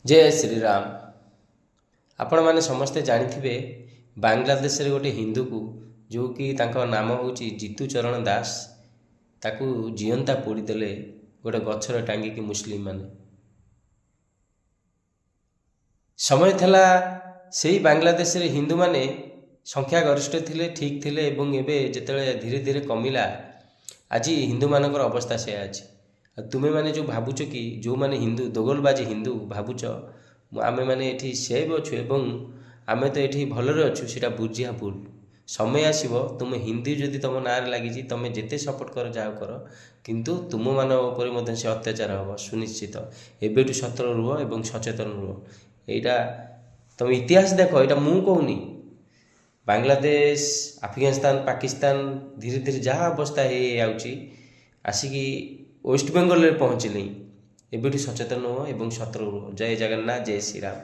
जय श्रीराम। आपण मैंने समस्ते जानी बांग्लादेश रे गोटे हिंदू को जो कि तांका नाम हूँ जितुचरण दास ताकू जीवंता पोड़ीदेले गोटे गछर टांगिकी मुस्लिम माने। समय थला से बांग्लादेश रे हिंदू माने संख्या गरिष्ठ थिले, ठीक थिले एवं एबे जेतेले धीरे धीरे कमिला आज हिंदू मानकर अवस्था से आज तुमे माने जो भावुच कि जो माने हिंदू दोगलबाजी हिंदू भावुच आमे माने एठी सेव अच्छु एवं आमे तो एठी भलरे अच्छु सेटा बुझिया भूल। समय आसीबो तुम हिंदू जदि तुम नारे लागिछि तुम जेते सपोर्ट कर जाओ कर किंतु तुम मान ऊपर मध्य से अत्याचार हम सुनिश्चित। एबेठु सतर्क रुह एवं सचेतन रुह। एटा तुम इतिहास देख, एटा मु कहूनी। बांग्लादेश, अफगानिस्तान, पाकिस्तान धीरे धीरे जहाँ अवस्था हो आसिकी वेस्ट बेंगल में पहुँचले। एबेठु सचेतन हुआ एवं सतर्क रुह। जय जगन्नाथ, जय श्रीराम।